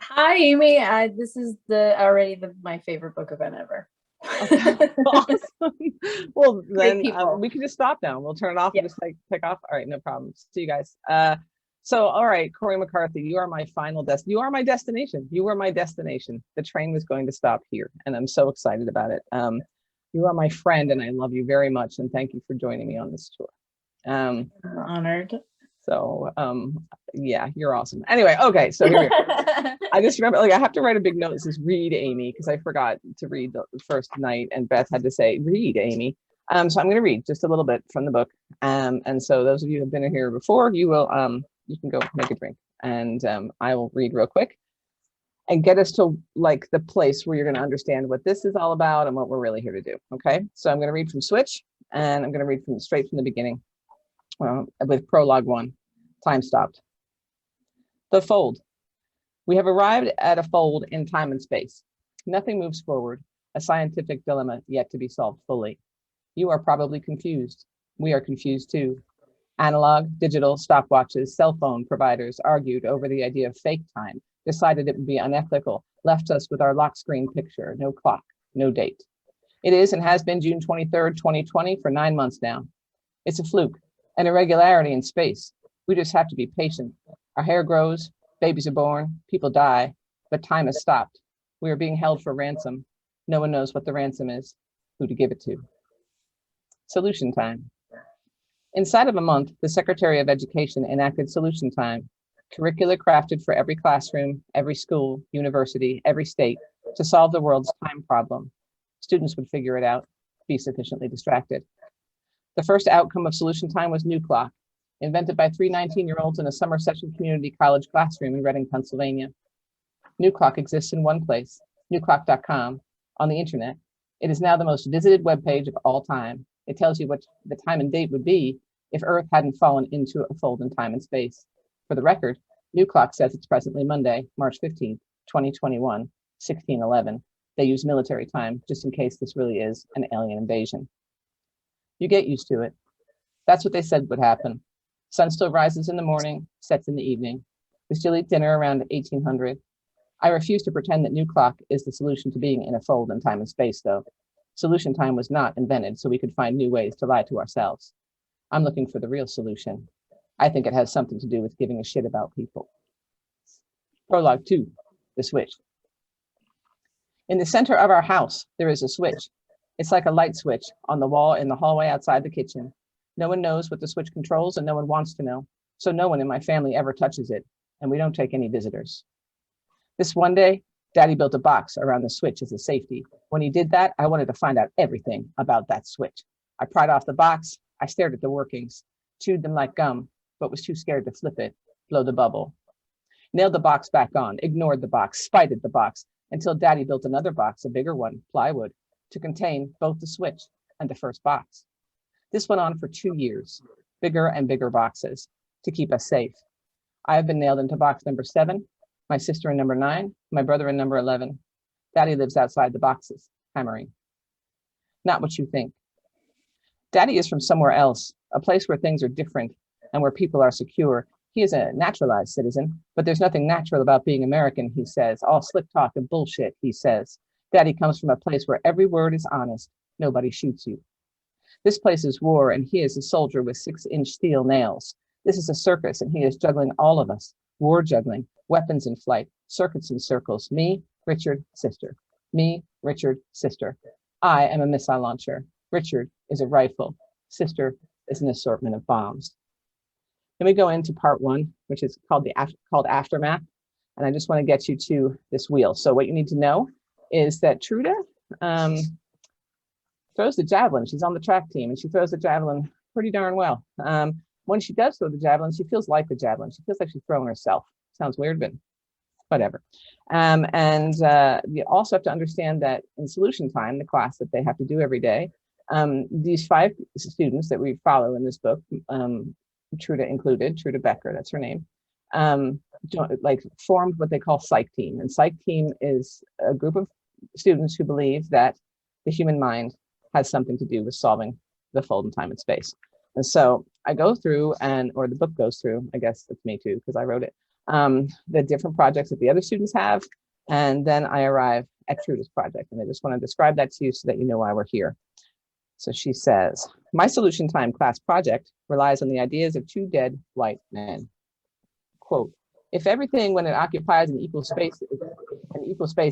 Hi, Amy. This is my favorite book event ever. Awesome. Well, Great then people. we can just stop now. We'll turn it off and Yeah. just like pick off. All right, no problem. See you guys. So all right, Cory McCarthy, you are my you are my destination. You were my destination. The train was going to stop here, and I'm so excited about it. You are my friend, and I love you very much. And thank you for joining me on this tour. Um, Honored. so yeah, you're awesome. Anyway, okay, so here we are. I just remember, like, I have to write a big note that says "Read, Amy," because I forgot to read the first night, and Beth had to say "Read, Amy." So I'm going to read just a little bit from the book. And so those of you who've been here before, you can go make a drink, and I will read real quick and get us to like the place where you're going to understand what this is all about and what we're really here to do. Okay, so I'm going to read from Switch, and I'm going to read from straight from the beginning with Prologue 1. Time stopped. The fold. We have arrived at a fold in time and space. Nothing moves forward, a scientific dilemma yet to be solved fully. You are probably confused. We are confused too. Analog, digital, stopwatches, cell phone providers argued over the idea of fake time, decided it would be unethical, left us with our lock screen picture, no clock, no date. It is and has been June 23rd, 2020 for 9 months now. It's a fluke, an irregularity in space. We just have to be patient. Our hair grows, babies are born, people die, but time has stopped. We are being held for ransom. No one knows what the ransom is, who to give it to. Solution time. Inside of a month, the Secretary of Education enacted Solution Time, curricula crafted for every classroom, every school, university, every state to solve the world's time problem. Students would figure it out, be sufficiently distracted. The first outcome of Solution Time was New Clock, invented by 3 19-year-olds in a summer session community college classroom in Reading, Pennsylvania. New Clock exists in one place, newclock.com, on the internet. It is now the most visited webpage of all time. It tells you what the time and date would be if Earth hadn't fallen into a fold in time and space. For the record, New Clock says it's presently Monday, March 15th, 2021, 1611. They use military time just in case this really is an alien invasion. You get used to it. That's what they said would happen. Sun still rises in the morning, sets in the evening. We still eat dinner around 1800. I refuse to pretend that New Clock is the solution to being in a fold in time and space, though. Solution time was not invented so we could find new ways to lie to ourselves. I'm looking for the real solution. I think it has something to do with giving a shit about people. Prologue 2, the switch. In the center of our house, there is a switch. It's like a light switch on the wall in the hallway outside the kitchen. No one knows what the switch controls and no one wants to know. So no one in my family ever touches it, and we don't take any visitors. This one day, Daddy built a box around the switch as a safety. When he did that, I wanted to find out everything about that switch. I pried off the box. I stared at the workings, chewed them like gum, but was too scared to flip it, blow the bubble. Nailed the box back on, ignored the box, spited the box, until Daddy built another box, a bigger one, plywood, to contain both the switch and the first box. This went on for 2 years, bigger and bigger boxes, to keep us safe. I have been nailed into box number 7, my sister in number 9, my brother in number 11. Daddy lives outside the boxes, hammering. Not what you think. Daddy is from somewhere else, a place where things are different and where people are secure. He is a naturalized citizen, but there's nothing natural about being American, he says. All slick talk and bullshit, he says. Daddy comes from a place where every word is honest. Nobody shoots you. This place is war, and he is a soldier with 6-inch steel nails. This is a circus, and he is juggling all of us. War juggling, weapons in flight, circuits and circles. Me, Richard, sister. Me, Richard, sister. I am a missile launcher. Richard is a rifle. Sister is an assortment of bombs. Then we go into part 1, which is called Aftermath. And I just want to get you to this wheel. So what you need to know is that Truda throws the javelin. She's on the track team, and she throws the javelin pretty darn well. When she does throw the javelin, she feels like the javelin. She feels like she's throwing herself. Sounds weird, but whatever. You also have to understand that in Solution Time, the class that they have to do every day, these 5 students that we follow in this book, Truda included, Truda Becker, that's her name, formed what they call Psych Team. And Psych Team is a group of students who believe that the human mind has something to do with solving the fold in time and space. And so I go through or the book goes through, I guess it's me too, because I wrote it. the different projects that the other students have. And then I arrive at Truda's project. And I just want to describe that to you so that you know why we're here. So she says, my solution time class project relies on the ideas of two dead white men. Quote, if everything when it occupies an equal space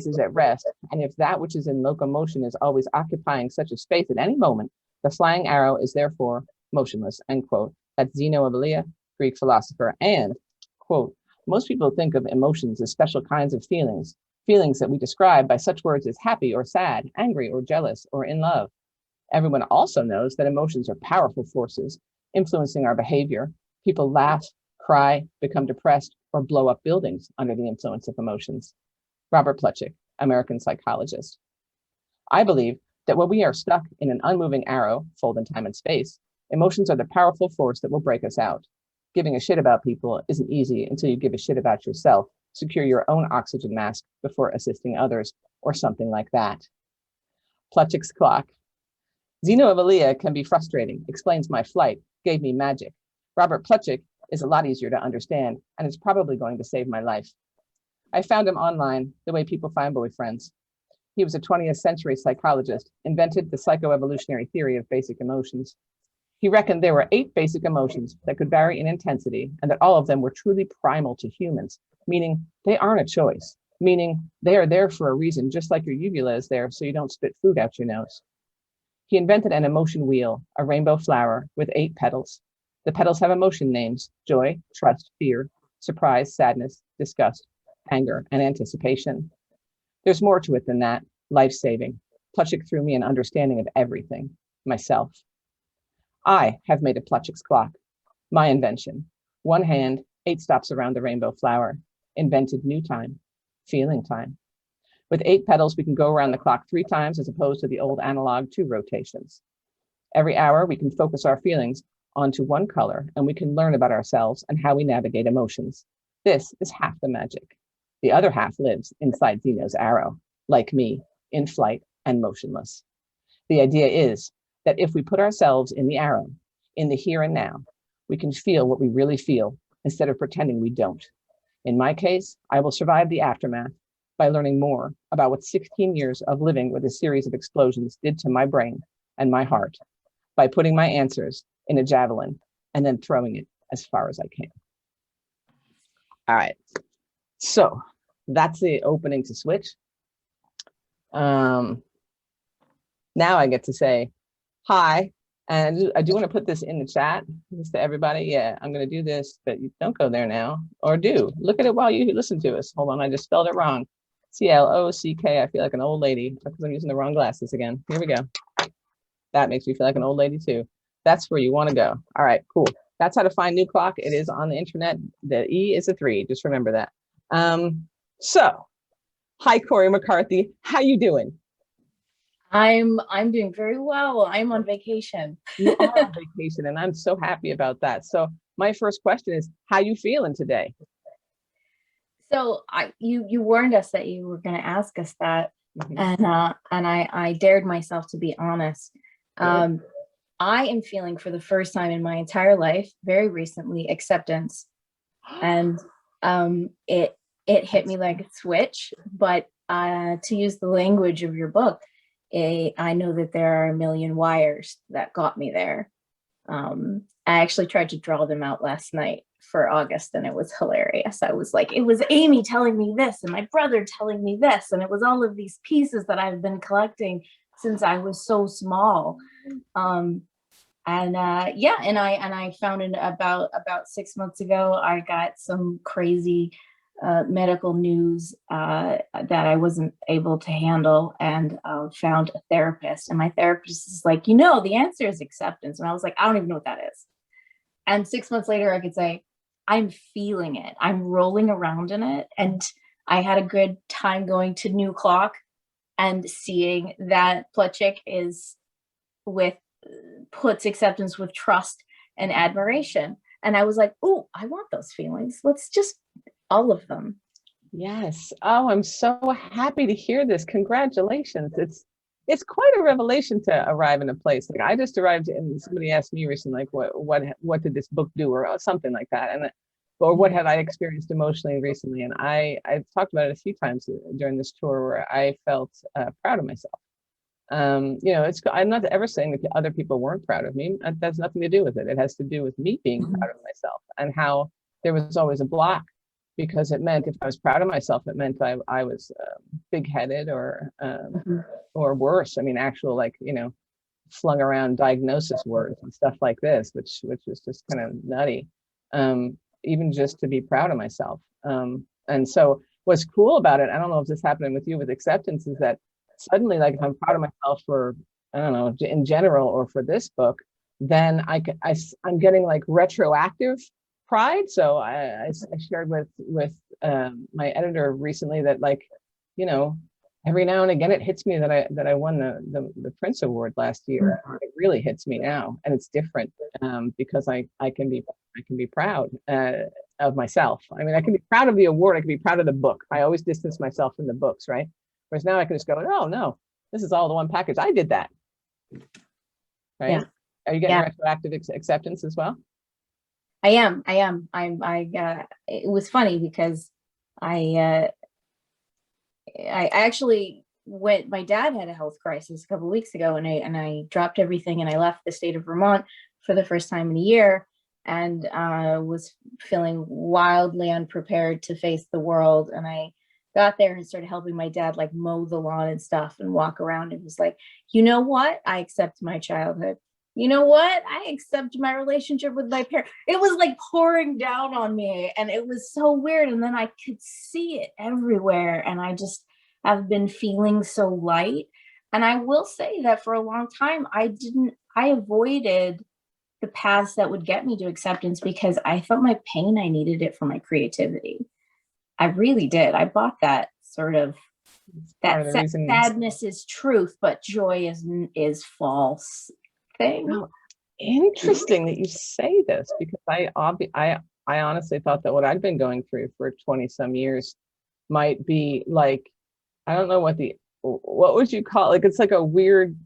is at rest, and if that which is in locomotion is always occupying such a space at any moment, the flying arrow is therefore motionless, end quote. That's Zeno of Elea, Greek philosopher. And, quote, most people think of emotions as special kinds of feelings that we describe by such words as happy or sad, angry or jealous, or in love. Everyone also knows that emotions are powerful forces influencing our behavior. People laugh, cry, become depressed, or blow up buildings under the influence of emotions. Robert Plutchik, American psychologist. I believe that when we are stuck in an unmoving arrow, fold in time and space, emotions are the powerful force that will break us out. Giving a shit about people isn't easy until you give a shit about yourself, secure your own oxygen mask before assisting others, or something like that. Plutchik's clock. Zeno of Elea can be frustrating, explains my flight, gave me magic. Robert Plutchik is a lot easier to understand, and is probably going to save my life. I found him online the way people find boyfriends. He was a 20th century psychologist, invented the psychoevolutionary theory of basic emotions. He reckoned there were 8 basic emotions that could vary in intensity, and that all of them were truly primal to humans, meaning they aren't a choice, meaning they are there for a reason, just like your uvula is there so you don't spit food out your nose. He invented an emotion wheel, a rainbow flower with 8 petals. The petals have emotion names: joy, trust, fear, surprise, sadness, disgust, anger, and anticipation. There's more to it than that, life-saving. Plutchik threw me an understanding of everything, myself. I have made a Plutchik's clock, my invention. 1 hand, 8 stops around the rainbow flower, invented new time, feeling time. With 8 petals, we can go around the clock 3 times as opposed to the old analog 2 rotations. Every hour, we can focus our feelings onto one color, and we can learn about ourselves and how we navigate emotions. This is half the magic. The other half lives inside Zeno's arrow, like me, in flight and motionless. The idea is that if we put ourselves in the arrow, in the here and now, we can feel what we really feel instead of pretending we don't. In my case, I will survive the aftermath by learning more about what 16 years of living with a series of explosions did to my brain and my heart, by putting my answers in a javelin and then throwing it as far as I can. All right, so that's the opening to Switch. Now I get to say hi, and I do want to put this in the chat just to everybody. Yeah, I'm going to do this, but you don't go there now, or do. Look at it while you listen to us. Hold on, I just spelled it wrong. C-L-O-C-K. I feel like an old lady because I'm using the wrong glasses again. Here we go. That makes me feel like an old lady too. That's where you want to go. All right, cool. That's how to find New Clock. It is on the internet. The E is a 3. Just remember that. So, hi, Cory McCarthy. How you doing? I'm doing very well. I'm on vacation. You are on vacation, and I'm so happy about that. So my first question is, how you feeling today? So you warned us that you were going to ask us that, and I dared myself to be honest. I am feeling, for the first time in my entire life, very recently, acceptance, and it hit me like a switch. But to use the language of your book, I know that there are a million wires that got me there. I actually tried to draw them out last night for August, and it was hilarious. I was like, it was Amy telling me this and my brother telling me this, and it was all of these pieces that I've been collecting since I was so small. Yeah, and I found it about 6 months ago. I got some crazy medical news that I wasn't able to handle, and found a therapist. And my therapist is like, the answer is acceptance. And I was like, I don't even know what that is. And 6 months later, I could say, I'm feeling it. I'm rolling around in it. And I had a good time going to New Clock and seeing that Plutchik puts acceptance with trust and admiration. And I was like, oh, I want those feelings. Let's just, all of them. Yes. Oh, I'm so happy to hear this. Congratulations. It's quite a revelation to arrive in a place. Like, I just arrived, and somebody asked me recently, like, what did this book do, or something like that. And or what had I experienced emotionally recently. And I've talked about it a few times during this tour where I felt proud of myself. I'm not ever saying that other people weren't proud of me. That has nothing to do with it. It has to do with me being proud of myself, and how there was always a block, because it meant if I was proud of myself, it meant I was big-headed or worse. I mean, actual, like, flung around diagnosis words and stuff like this, which was just kind of nutty. Even just to be proud of myself. And so what's cool about it, I don't know if this happening with you with acceptance, is that suddenly, like, if I'm proud of myself for, I don't know, in general, or for this book, then I'm getting like retroactive pride. So I shared with my editor recently that, like, every now and again it hits me that I won the Prince Award last year. It really hits me now, and it's different because I can be proud of myself. I mean, I can be proud of the award. I can be proud of the book. I always distance myself from the books, right? Whereas now I can just go, oh no, this is all the one package. I did that, right? Yeah. Are you getting retroactive acceptance as well? I am. It was funny because I actually went, my dad had a health crisis a couple of weeks ago, and I dropped everything and I left the state of Vermont for the first time in a year, and was feeling wildly unprepared to face the world. And I got there and started helping my dad, like, mow the lawn and stuff and walk around, and was like, you know what? I accept my childhood. You know what? I accept my relationship with my parents. It was like pouring down on me, and it was so weird. And then I could see it everywhere, and I just have been feeling so light. And I will say that for a long time, I avoided the paths that would get me to acceptance because I felt my pain, I needed it for my creativity. I really did. I bought that sort of, that sadness is truth, but joy is false thing. Well, interesting that you say this, because I honestly thought that what I'd been going through for 20 some years might be like, I don't know what would you call it? Like, it's like a weird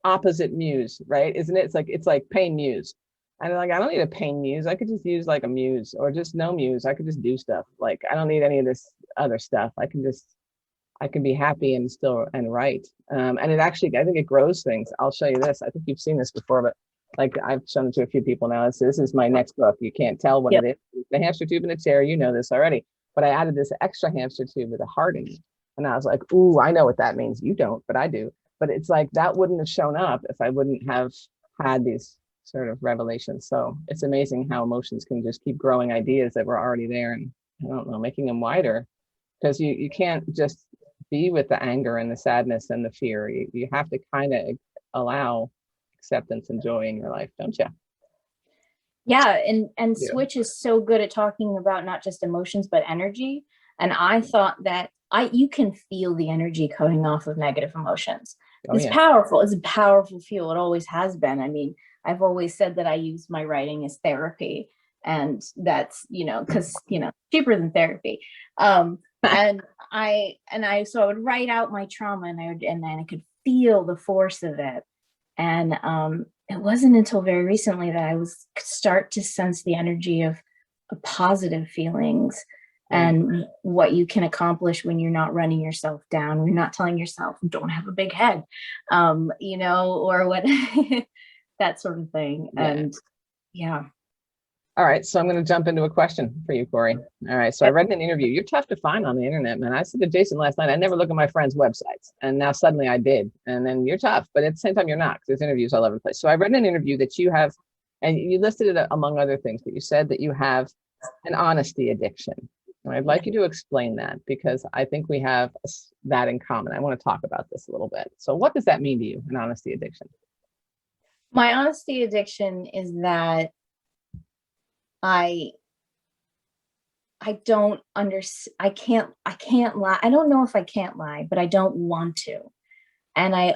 opposite muse, right? Isn't it? It's like pain muse. And like, I don't need a pain muse. I could just use like a muse, or just no muse. I could just do stuff. Like, I don't need any of this other stuff. I can be happy and still write. And it actually, I think it grows things. I'll show you this. I think you've seen this before, but like, I've shown it to a few people now. This is my next book. You can't tell what it is. The hamster tube in a chair. You know this already. But I added this extra hamster tube with a heart in it. And I was like, ooh, I know what that means. You don't, but I do. But it's like, that wouldn't have shown up if I wouldn't have had these sort of revelations. So it's amazing how emotions can just keep growing ideas that were already there, and I don't know, making them wider, because you can't just be with the anger and the sadness and the fear. You have to kind of allow acceptance and joy in your life, don't you? Yeah, and Switch is so good at talking about not just emotions but energy. And I thought that you can feel the energy coming off of negative emotions. It's powerful. It's a powerful fuel. It always has been. I mean, I've always said that I use my writing as therapy, and that's, because cheaper than therapy. And so I would write out my trauma, and then I could feel the force of it. And it wasn't until very recently that I was start to sense the energy of positive feelings and what you can accomplish when you're not running yourself down. When you're not telling yourself, don't have a big head, or what, that sort of thing. Yeah. And yeah. All right, so I'm going to jump into a question for you, Cory. All right, so I read an interview. You're tough to find on the internet, man. I said to Jason last night, I never look at my friends' websites, and now suddenly I did. And then you're tough, but at the same time, you're not, because there's interviews all over the place. So I read an interview that you have, and you listed it among other things, but you said that you have an honesty addiction. And I'd like you to explain that, because I think we have that in common. I want to talk about this a little bit. So what does that mean to you, an honesty addiction? My honesty addiction is that I don't I can't lie. I don't know if I can't lie, but I don't want to. And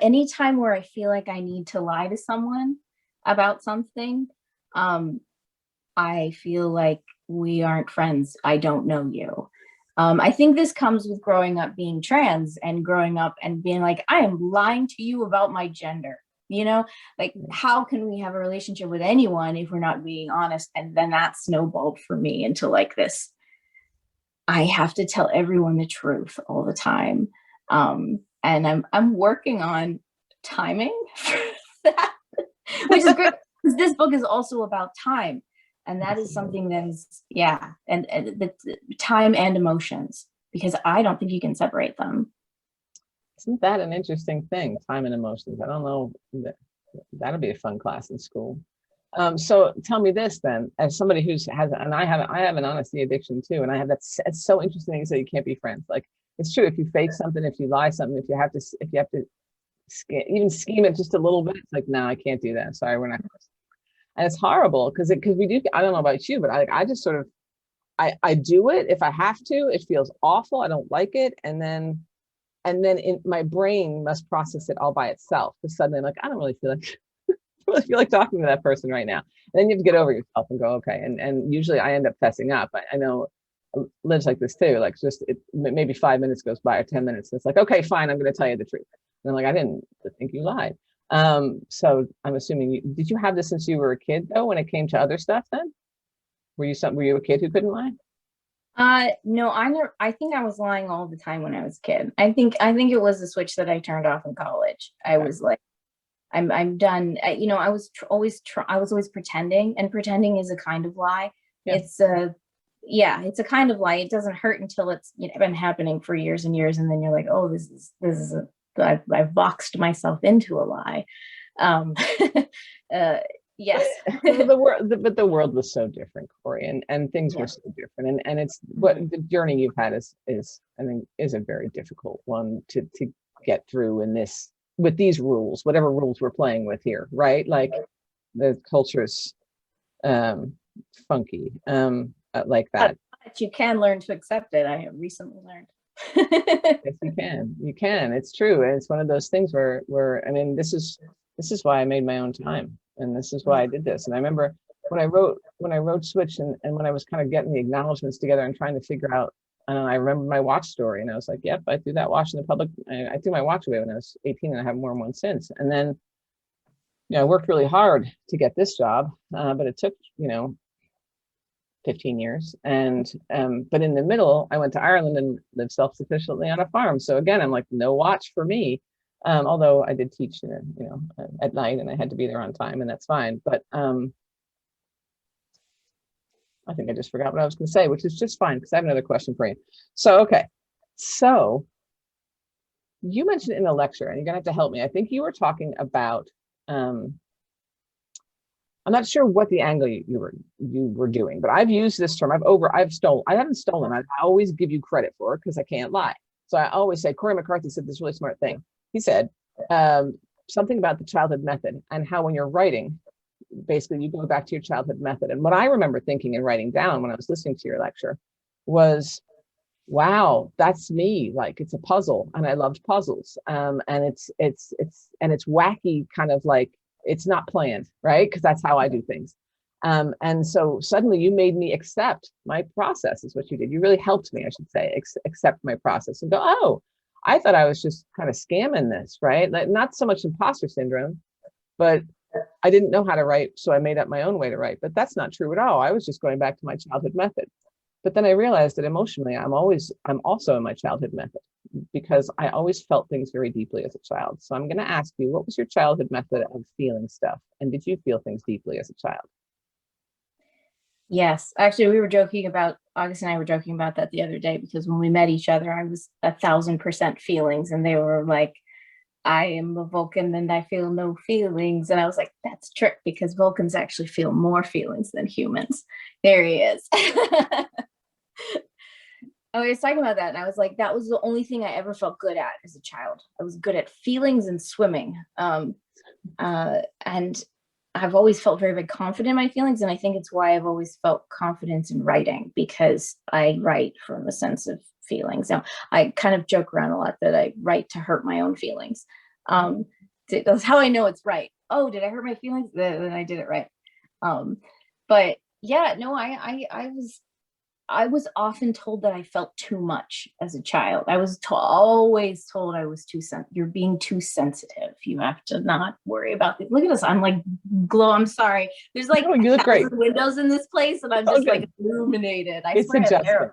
anytime where I feel like I need to lie to someone about something, I feel like we aren't friends. I don't know you. I think this comes with growing up being trans, and growing up and being like, I am lying to you about my gender. like how can we have a relationship with anyone if we're not being honest? And then that snowballed for me into like this, I have to tell everyone the truth all the time. And I'm working on timing for that, which is great because this book is also about time. And that is something that is, and the time and emotions, because I don't think you can separate them. Isn't that an interesting thing? Time and emotions. I don't know. That'll be a fun class in school. So tell me this then, as somebody has, and I have an honesty addiction too, and I have it's so interesting that you can't be friends. Like it's true, if you fake something, if you lie something, if you have to even scheme it just a little bit, it's like, no, I can't do that. Sorry, we're not. And it's horrible because we do. I don't know about you, but I just sort of I do it if I have to. It feels awful. I don't like it, and then in my brain must process it all by itself. Because suddenly I'm like, I don't really feel like talking to that person right now. And then you have to get over yourself and go, okay. And usually I end up fessing up. I know Liv's like this too. Like just maybe 5 minutes goes by or 10 minutes. And it's like, okay, fine, I'm going to tell you the truth. And I'm like, I didn't think you lied. So I'm assuming did you have this since you were a kid though, when it came to other stuff then? Were you a kid who couldn't lie? No, I think I was lying all the time when I was a kid. I think it was a switch that I turned off in college. I was like, I'm done. I was always pretending, and pretending is a kind of lie. Yeah. It's a kind of lie. It doesn't hurt until it's been happening for years and years, and then you're like, oh, I've boxed myself into a lie. Yes. But the world was so different, Cory, and things were so different, and it's what the journey you've had is I think is a very difficult one to get through in this, with these rules, whatever rules we're playing with here, right? Like the culture's funky, like that. But you can learn to accept it. I have recently learned. Yes, you can. It's true. And it's one of those things where I mean, this is why I made my own time. And this is why I did this. And I remember when I wrote Switch and when I was kind of getting the acknowledgments together and trying to figure out, and I remember my watch story, and I was like, yep, I threw that watch in the public. I threw my watch away when I was 18, and I haven't worn one since. And then, I worked really hard to get this job, but it took, 15 years. And, but in the middle, I went to Ireland and lived self-sufficiently on a farm. So again, I'm like, no watch for me. Although I did teach, at night, and I had to be there on time, and that's fine. But I think I just forgot what I was going to say, which is just fine because I have another question for you. So, okay. So you mentioned in a lecture, and you're going to have to help me. I think you were talking about, I'm not sure what the angle you were doing, but I've used this term. I haven't stolen. I always give you credit for it because I can't lie. So I always say, Cory McCarthy said this really smart thing. He said something about the childhood method and how when you're writing, basically you go back to your childhood method. And what I remember thinking and writing down when I was listening to your lecture was, wow, that's me. Like it's a puzzle, and I loved puzzles. And it's wacky, kind of like it's not planned, right? Because that's how I do things. And so suddenly you made me accept my process is what you did. You really helped me, I should say, accept my process and go, oh, I thought I was just kind of scamming this, right? Like, not so much imposter syndrome, but I didn't know how to write. So I made up my own way to write, but that's not true at all. I was just going back to my childhood method. But then I realized that emotionally, I'm also in my childhood method because I always felt things very deeply as a child. So I'm going to ask you, what was your childhood method of feeling stuff? And did you feel things deeply as a child? Yes, actually, August and I were joking about that the other day, because when we met each other, I was 1,000% feelings, and they were like, I am a Vulcan and I feel no feelings. And I was like, that's true, because Vulcans actually feel more feelings than humans. There he is. I was talking about that, and I was like, that was the only thing I ever felt good at as a child. I was good at feelings and swimming. And I've always felt very, very confident in my feelings. And I think it's why I've always felt confidence in writing, because I write from a sense of feelings. Now, I kind of joke around a lot that I write to hurt my own feelings. That's how I know it's right. Oh, did I hurt my feelings? Then I did it right. But yeah, no, I was I was often told that I felt too much as a child. I was always told I was you're being too sensitive. You have to not worry about this. Look at this. I'm like glow. I'm sorry. There's like Oh, you look great. windows in this place and I'm just like illuminated. I It's swear I have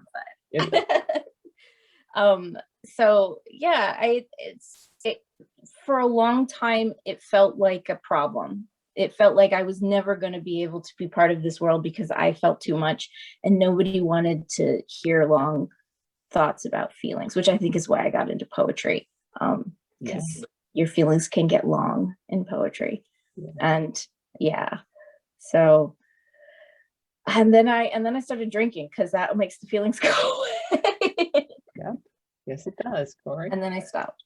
suggestive. So yeah, for a long time, it felt like a problem. It felt like I was never going to be able to be part of this world because I felt too much and nobody wanted to hear long thoughts about feelings, which I think is why I got into poetry. Because your feelings can get long in poetry. And so and then I started drinking because that makes the feelings go away. Yeah. Yes, it does, Cory. And then I stopped.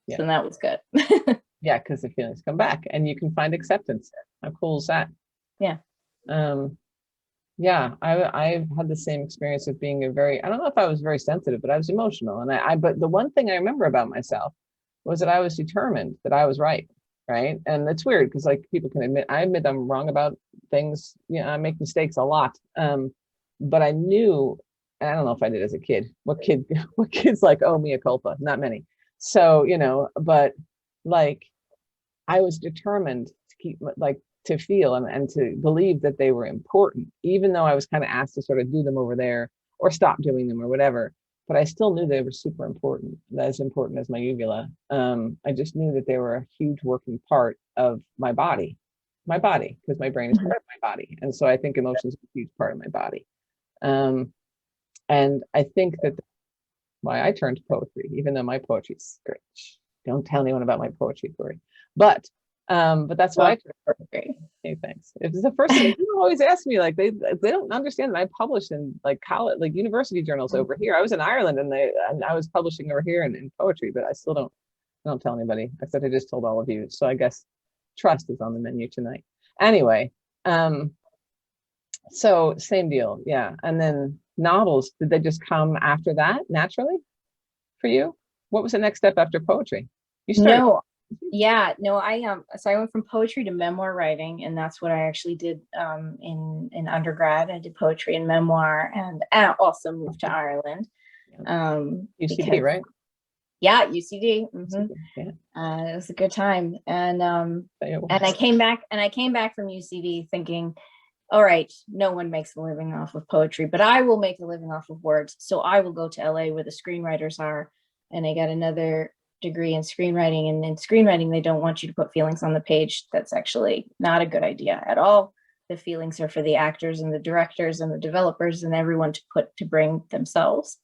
Yeah. So that was good. Yeah, because the feelings come back and you can find acceptance. How cool is that? Yeah. Yeah, I've had the same experience of being I don't know if I was very sensitive, but I was emotional. And but the one thing I remember about myself was that I was determined that I was right. Right. And it's weird because like people can I admit I'm wrong about things. Yeah, I make mistakes a lot. But I knew, and I don't know if I did as a kid, what kids like, oh, mea culpa, not many. So, but like I was determined to keep to feel and to believe that they were important, even though I was kind of asked to sort of do them over there or stop doing them or whatever. But I still knew they were super important, as important as my uvula. I just knew that they were a huge working part of my body, because my brain is part of my body. And so I think emotions are a huge part of my body. And I think that's why I turned to poetry, even though my poetry is great. Don't tell anyone about my poetry, Cory. But that's why I turned to poetry. Hey, thanks. It's the first thing people always ask me, like they don't understand that I published in like college, like university journals over here. I was in Ireland and I was publishing over here in poetry, but I still don't tell anybody, except I just told all of you. So I guess trust is on the menu tonight. Anyway, so same deal. Yeah. And then novels, did they just come after that naturally for you? What was the next step after poetry? You started. No, so I went from poetry to memoir writing, and that's what I actually did in undergrad. I did poetry and memoir, and I also moved to Ireland. UCD, right? Yeah, UCD. It was a good time, and I came back from UCD thinking, all right, no one makes a living off of poetry, but I will make a living off of words. So I will go to LA where the screenwriters are, and I got another degree in screenwriting. And in screenwriting, they don't want you to put feelings on the page. That's actually not a good idea at all. The feelings are for the actors and the directors and the developers and everyone to bring themselves.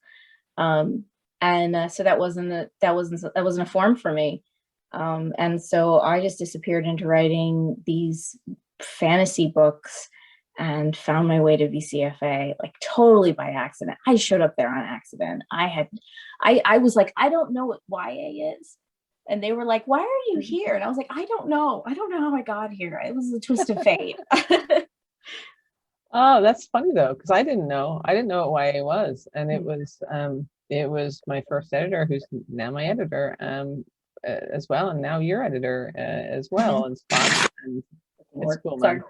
So that wasn't a form for me. And so I just disappeared into writing these fantasy books and found my way to VCFA, like totally by accident. I showed up there on accident. I was like, I don't know what YA is. And they were like, why are you here? And I was like, I don't know how I got here. It was a twist of fate. Oh, that's funny though, because I didn't know what YA was. And it was my first editor, who's now my editor as well. And now your editor as well. And it's cool, man.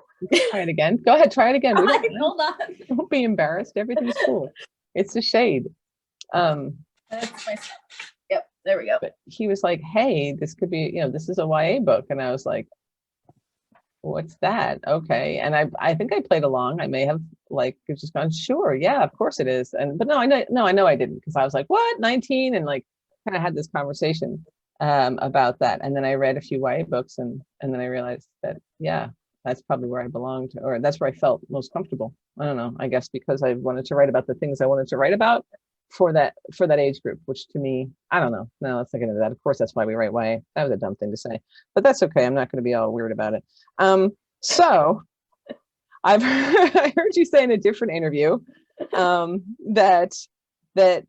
Try it again. Go ahead, try it again. Hold on. Don't be embarrassed. Everything's cool. It's a shade. That's myself. Yep, there we go. But he was like, hey, this could be, this is a YA book. And I was like, what's that? Okay. And I think I played along. I may have just gone, sure, yeah, of course it is. But no, I know I didn't, because I was like, what, 19? And kind of had this conversation about that. And then I read a few YA books and then I realized that, yeah, that's probably where I belonged, or that's where I felt most comfortable. I don't know, I guess because I wanted to write about the things I wanted to write about for that age group, which to me, I don't know. No, let's not get into that. Of course, that's why we write YA. That was a dumb thing to say, but that's okay. I'm not going to be all weird about it. So I heard you say in a different interview that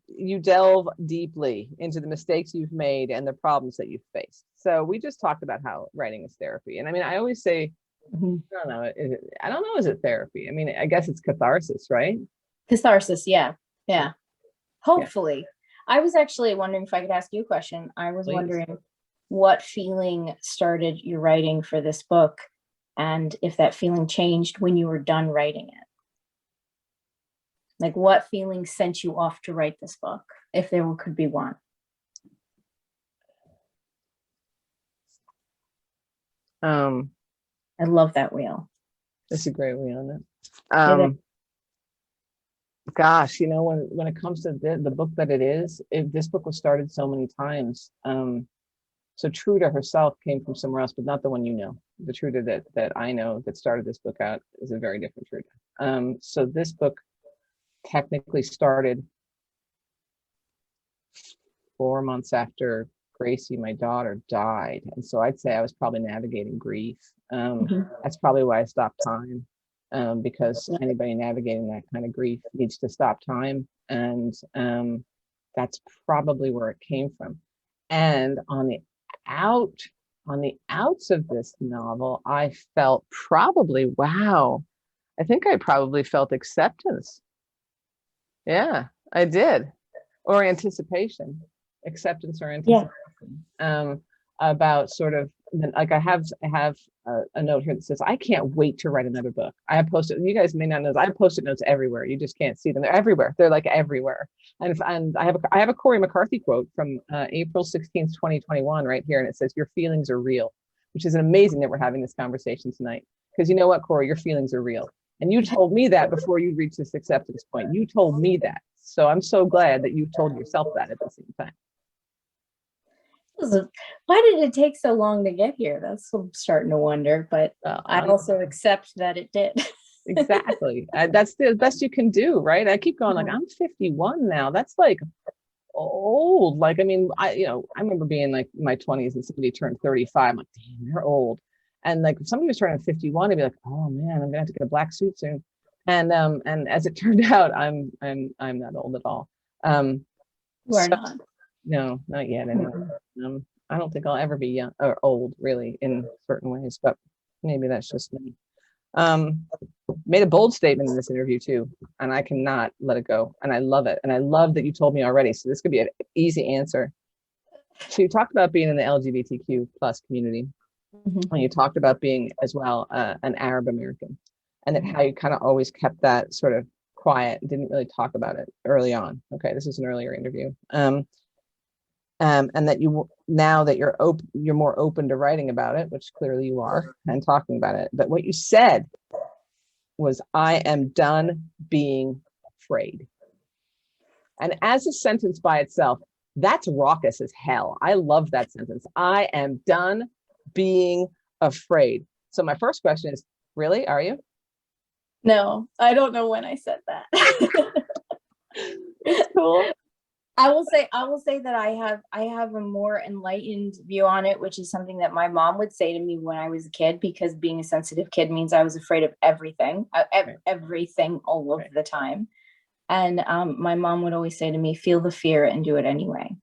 you delve deeply into the mistakes you've made and the problems that you've faced. So we just talked about how writing is therapy. And I mean, I always say, I don't know, is it therapy? I mean, I guess it's catharsis, right? Catharsis, yeah. Hopefully. Yeah. I was actually wondering if I could ask you a question. I was wondering what feeling started your writing for this book, and if that feeling changed when you were done writing it. Like, what feelings sent you off to write this book, if there could be one? I love that wheel. That's a great wheel, isn't It it? Gosh, when it comes to the book that it is, this book was started so many times. So Truda herself came from somewhere else, but not the one you know. The Truda that I know that started this book out is a very different Truda. So this book technically started 4 months after Gracie, my daughter, died. And so I'd say I was probably navigating grief. That's probably why I stopped time, because anybody navigating that kind of grief needs to stop time. And that's probably where it came from. And on the outs of this novel, I felt probably, wow, I think I probably felt acceptance. Yeah, I did. Or anticipation, acceptance or anticipation. About sort of like I have a note here that says, I can't wait to write another book. I have posted, you guys may not know, I have post-it notes everywhere. You just can't see them. They're everywhere. They're like everywhere. And I have a Cory McCarthy quote from April 16th, 2021 right here. And it says, your feelings are real, which is amazing that we're having this conversation tonight. Because you know what, Cory, your feelings are real. And you told me that before you reached this acceptance point. You told me that. So I'm so glad that you told yourself that at the same time. Why did it take so long to get here? That's what I'm starting to wonder, but I also accept that it did. Exactly. That's the best you can do, right? I keep going like, I'm 51 now. That's like old. Like, I mean, I remember being like in my 20s and somebody turned 35. I'm like, damn, you're old. And like if somebody was turning 51, I'd be like, oh man, I'm gonna have to get a black suit soon. And as it turned out, I'm not old at all. We're not. No, not yet. Anyway. I don't think I'll ever be young or old, really, in certain ways, but maybe that's just me. Made a bold statement in this interview too, and I cannot let it go. And I love it. And I love that you told me already. So this could be an easy answer. So you talked about being in the LGBTQ plus community, and you talked about being as well an Arab American, and that how you kind of always kept that sort of quiet, didn't really talk about it early on. Okay, this is an earlier interview. And that now that you're more open to writing about it, which clearly you are, and talking about it. But what you said was, I am done being afraid. And as a sentence by itself, that's raucous as hell. I love that sentence. I am done being afraid. So my first question is, really, are you? No, I don't know when I said that. It's cool. I will say that I have a more enlightened view on it, which is something that my mom would say to me when I was a kid, because being a sensitive kid means I was afraid of everything, everything all of the time. And my mom would always say to me, feel the fear and do it anyway.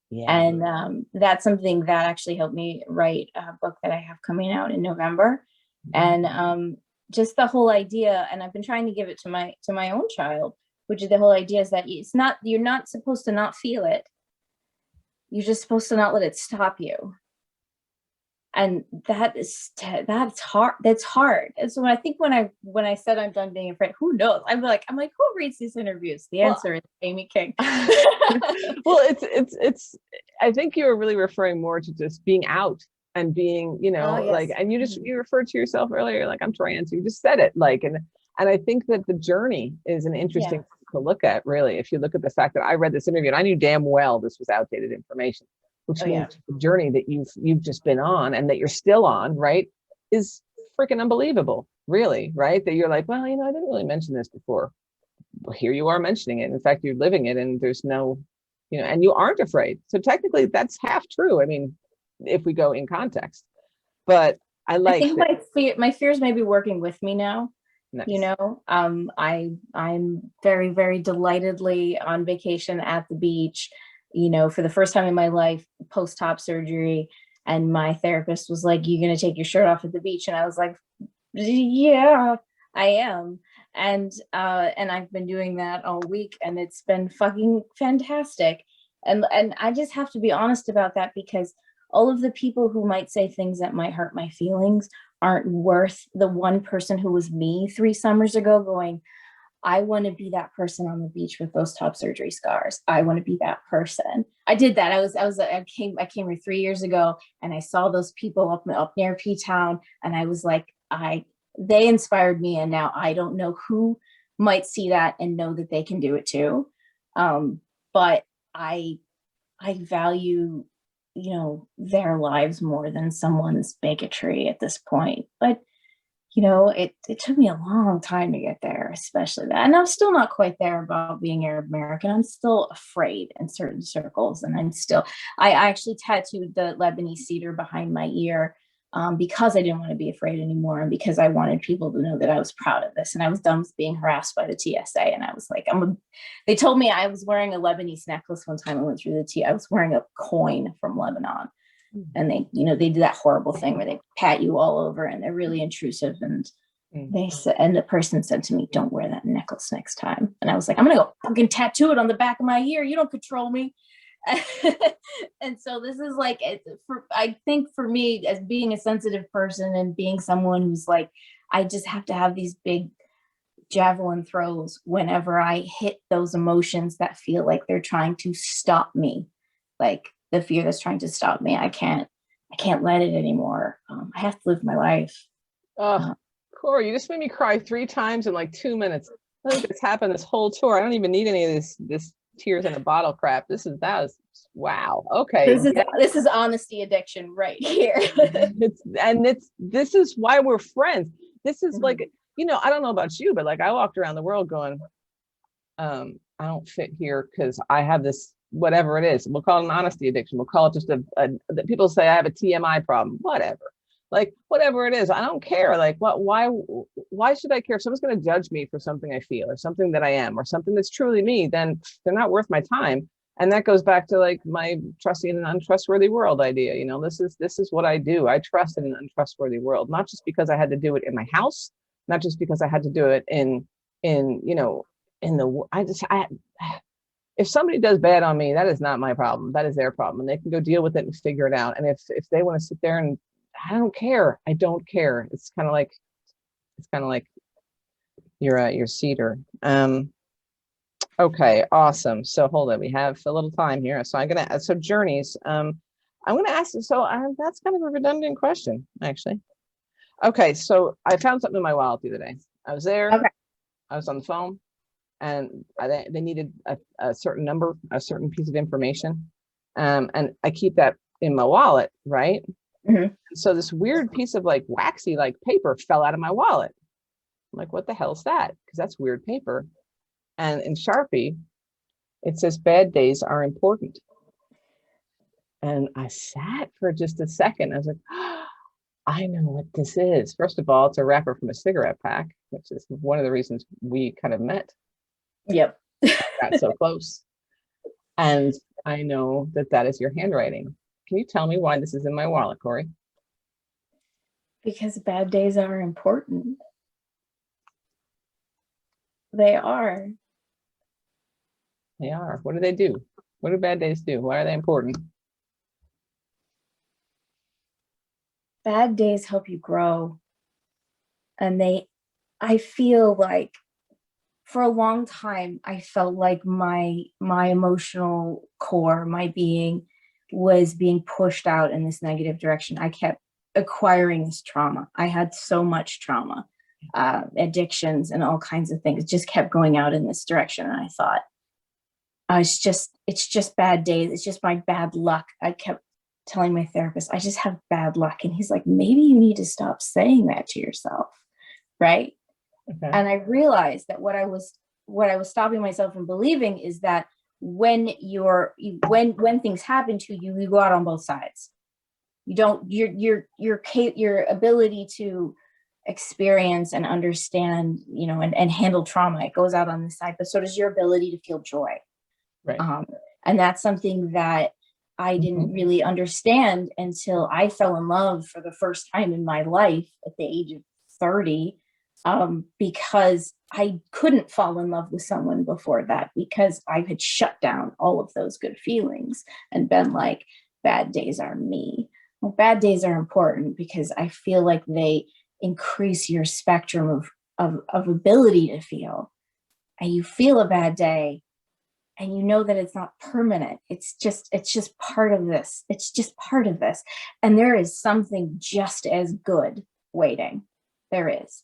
Yeah. And that's something that actually helped me write a book that I have coming out in November. And just the whole idea, and I've been trying to give it to my own child, which is the whole idea is that you're not supposed to not feel it. You're just supposed to not let it stop you. And that's hard. That's hard. And so I think when I said I'm done being afraid, who knows? I'm like, who reads these interviews? The answer is Amy King. Well, it's I think you were really referring more to just being out and being, like, and you referred to yourself earlier, like, I'm trans. You just said it, like, and I think that the journey is an interesting to look at, really. If you look at the fact that I read this interview and I knew damn well this was outdated information, which means the journey that you've just been on and that you're still on, right, is freaking unbelievable, really, right? That you're like, well, I didn't really mention this before. Well, here you are mentioning it. In fact, you're living it, and there's no, and you aren't afraid. So technically, that's half true. I mean, if we go in context, but I think my fears may be working with me now. Nice. I'm very, very delightedly on vacation at the beach, for the first time in my life, post-op surgery. And my therapist was like, "You're going to take your shirt off at the beach." And I was like, "Yeah, I am." And I've been doing that all week, and it's been fucking fantastic. And I just have to be honest about that, because all of the people who might say things that might hurt my feelings aren't worth the one person who was me 3 summers ago going, I want to be that person on the beach with those top surgery scars. I want to be that person. I did that. I came here 3 years ago, and I saw those people up near P-Town, and I was like, they inspired me, and now I don't know who might see that and know that they can do it too. But I value, their lives more than someone's bigotry at this point. But it took me a long time to get there, especially that. And I'm still not quite there about being Arab American. I'm still afraid in certain circles. And I actually tattooed the Lebanese cedar behind my ear, because I didn't want to be afraid anymore. And because I wanted people to know that I was proud of this. And I was done with being harassed by the TSA. And I was like, they told me I was wearing a Lebanese necklace one time I went through I was wearing a coin from Lebanon. And they do that horrible thing where they pat you all over and they're really intrusive. And they said, and the person said to me, "Don't wear that necklace next time." And I was like, "I'm going to go fucking tattoo it on the back of my ear. You don't control me." And so this is like, I think for me, as being a sensitive person and being someone who's like, I just have to have these big javelin throws whenever I hit those emotions that feel like they're trying to stop me. Like, the fear that's trying to stop me. I can't let it anymore. I have to live my life. Cory, you just made me cry 3 times in like 2 minutes. I think it's happened this whole tour. I don't even need any of this tears in a bottle crap. Wow. Okay. This is honesty addiction right here. This is why we're friends. This is like, I don't know about you, but like I walked around the world going, I don't fit here because I have this, whatever it is. We'll call it an honesty addiction. We'll call it just people say I have a TMI problem, whatever. Like, whatever it is, I don't care. Like, why should I care? If someone's going to judge me for something I feel or something that I am or something that's truly me, then they're not worth my time. And that goes back to like my trusting in an untrustworthy world idea. This is what I do. I trust in an untrustworthy world, not just because I had to do it in my house, not just because I had to do it in if somebody does bad on me, that is not my problem. That is their problem. And they can go deal with it and figure it out. And if they want to sit there and I don't care. I don't care. It's kind of like your cedar. Okay, awesome. So hold on, we have a little time here. So journeys. I'm gonna ask. That's kind of a redundant question, actually. Okay, so I found something in my wallet the other day. I was there. Okay. I was on the phone, and they needed a certain number, a certain piece of information, and I keep that in my wallet, right? Mm-hmm. So this weird piece of like waxy like paper fell out of my wallet. I'm like, what the hell is that? Because that's weird paper. And in Sharpie, it says bad days are important. And I sat for just a second. I was like, oh, I know what this is. First of all, it's a wrapper from a cigarette pack, which is one of the reasons we kind of met. Yep. Got so close. And I know that is your handwriting. Can you tell me why this is in my wallet, Cory? Because bad days are important. They are. They are. What do they do? What do bad days do? Why are they important? Bad days help you grow. And I feel like for a long time, I felt like my emotional core, my being, was being pushed out in this negative direction. I kept acquiring this trauma. I had so much trauma, addictions and all kinds of things. It just kept going out in this direction. And I thought, it's just bad days. It's just my bad luck. I kept telling my therapist, I just have bad luck. And he's like, maybe you need to stop saying that to yourself. Right. Okay. And I realized that what I was stopping myself from believing is that when things happen to you, you go out on both sides. You don't, your ability to experience and understand, and handle trauma, it goes out on the side, but so does your ability to feel joy. Right. And that's something that I didn't really understand until I fell in love for the first time in my life at the age of 30, because I couldn't fall in love with someone before that because I had shut down all of those good feelings and been like, bad days are me. Well, bad days are important because I feel like they increase your spectrum of ability to feel. and you feel a bad day, and you know that it's not permanent. It's just part of this. It's just part of this. And there is something just as good waiting. There is.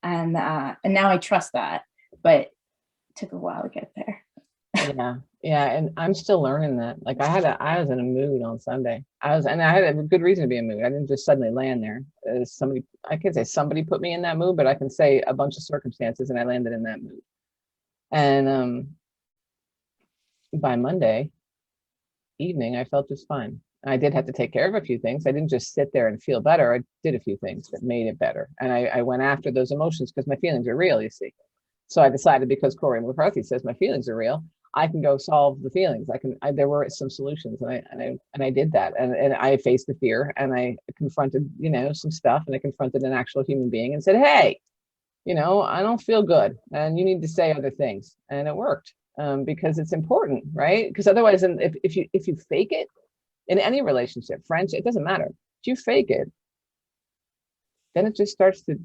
And now I trust that, but it took a while to get there. Yeah, and I'm still learning that. Like I was in a mood on Sunday. And I had a good reason to be in a mood. I didn't just suddenly land there. I can't say somebody put me in that mood, but I can say a bunch of circumstances, and I landed in that mood. And by Monday evening, I felt just fine. I did have to take care of a few things. I didn't just sit there and feel better. I did a few things that made it better. And I went after those emotions because my feelings are real, you see. So I decided, because Cory McCarthy says my feelings are real, I can go solve the feelings. There were some solutions, and I did that. And I faced the fear, and I confronted, some stuff, and I confronted an actual human being and said, hey, I don't feel good, and you need to say other things. And it worked. Because it's important, right? Because otherwise, if you fake it in any relationship, friendship, it doesn't matter. If you fake it, then it just starts to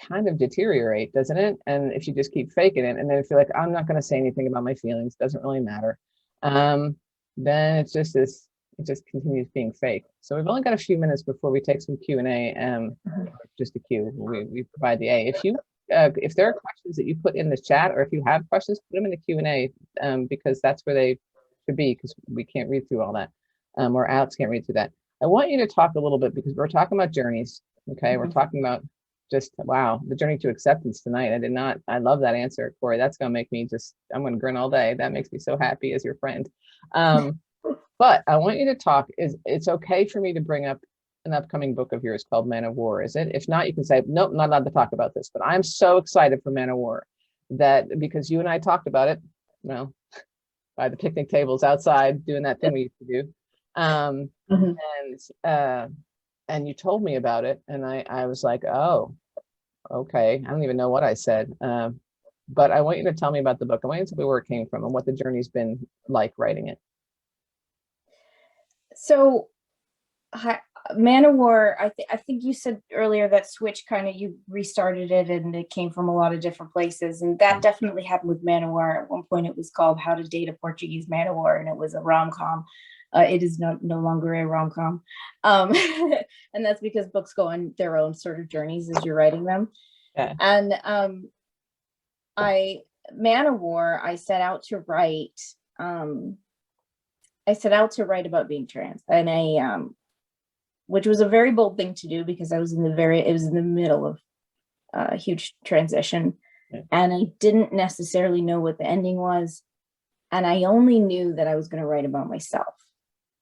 kind of deteriorate, doesn't it? And if you just keep faking it, and then if you're like, I'm not going to say anything about my feelings, doesn't really matter, then it's just this. It just continues being fake. So we've only got a few minutes before we take some Q&A. Just a Q. We provide the A. If there are questions that you put in the chat, or if you have questions, put them in the Q&A, because that's where they should be, because we can't read through all that, or Alex can't read through that. I want you to talk a little bit, because we're talking about journeys. Okay, we're talking about just, wow, the journey to acceptance tonight. I love that answer, Cory. That's gonna make me I'm gonna grin all day. That makes me so happy as your friend. But I want you to talk. It's okay for me to bring up an upcoming book of yours called Man of War, is it? If not, you can say, nope, not allowed to talk about this. But I'm so excited for Man of War, because you and I talked about it, by the picnic tables outside, doing that thing we used to do. And you told me about it, and I was like, oh, okay. I don't even know what I said. But I want you to tell me about the book. I want you to tell me where it came from and what the journey's been like writing it. So, Man of War, I think you said earlier that Switch you restarted it, and it came from a lot of different places, and that definitely happened with Man of War. At one point it was called How to Date a Portuguese Man of War, and it was a rom-com. It is no longer a rom-com, and that's because books go on their own sort of journeys as you're writing them. Yeah. And Man of War, I set out to write about being trans, and which was a very bold thing to do, because it was in the middle of a huge transition. Yeah. And I didn't necessarily know what the ending was. And I only knew that I was going to write about myself.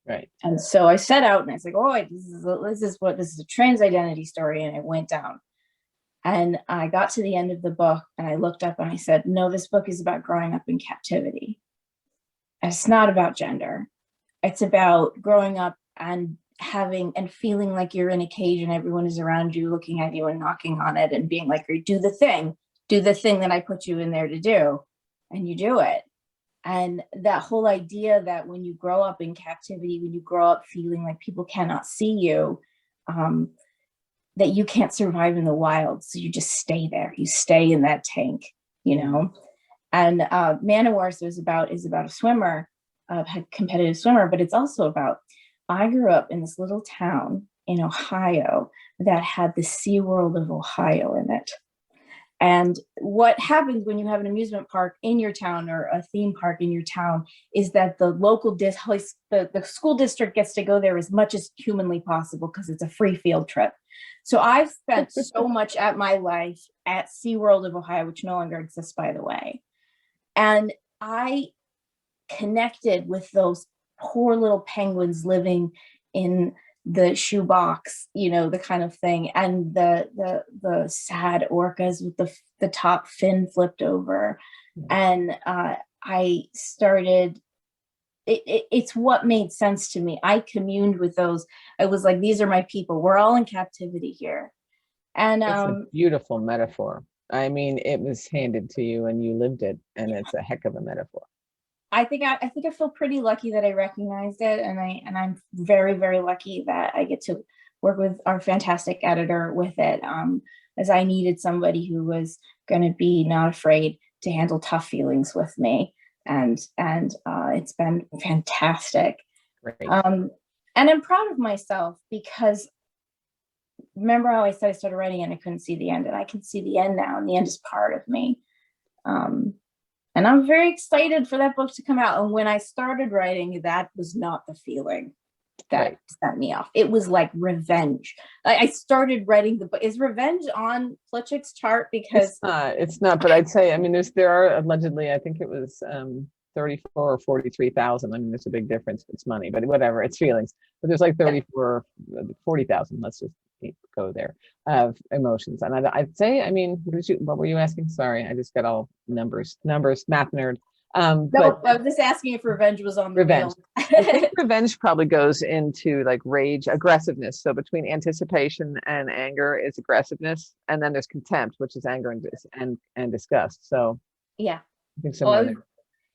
Right. And so I set out, and I was like, oh, this is a trans identity story. And I went down, and I got to the end of the book, and I looked up and I said, no, this book is about growing up in captivity. And it's not about gender. It's about growing up and feeling like you're in a cage, and everyone is around you looking at you and knocking on it and being like, do the thing that I put you in there to do, and you do it. And that whole idea that when you grow up in captivity, when you grow up feeling like people cannot see you, that you can't survive in the wild, so you just stay there, you stay in that tank, And Man of War is about a swimmer, a competitive swimmer, but it's also about, I grew up in this little town in Ohio that had the SeaWorld of Ohio in it. And what happens when you have an amusement park in your town, or a theme park in your town, is that the local the school district gets to go there as much as humanly possible, because it's a free field trip. So I've spent so much at my life at SeaWorld of Ohio, which no longer exists, by the way. And I connected with those poor little penguins living in the shoebox, the kind of thing, and the sad orcas with the top fin flipped over. And I started, it's what made sense to me. I communed with those. I was like, these are my people. We're all in captivity here. And it's a beautiful metaphor. I mean, it was handed to you and you lived it, and it's a heck of a metaphor. I think I feel pretty lucky that I recognized it, and I'm very, very lucky that I get to work with our fantastic editor with it, as I needed somebody who was going to be not afraid to handle tough feelings with me. And it's been fantastic. Great. And I'm proud of myself because remember how I said I started writing and I couldn't see the end, and I can see the end now, and the end is part of me. And I'm very excited for that book to come out. And when I started writing, that was not the feeling that set me off. It was like revenge. I started writing the book. Is revenge on Plutchik's chart? Because it's not, but I'd say, I mean, there are allegedly, I think it was 34 or 43,000. I mean, there's a big difference. It's money, but whatever, it's feelings. But there's like 34, 40,000. Let's just go there of emotions. And I'd say, I mean, what were you asking? Sorry, I just got all numbers, math nerd. No, but I was just asking if revenge was on the revenge. wheel. I think revenge probably goes into like rage, aggressiveness. So between anticipation and anger is aggressiveness, and then there's contempt, which is anger and disgust. So yeah, I think somewhere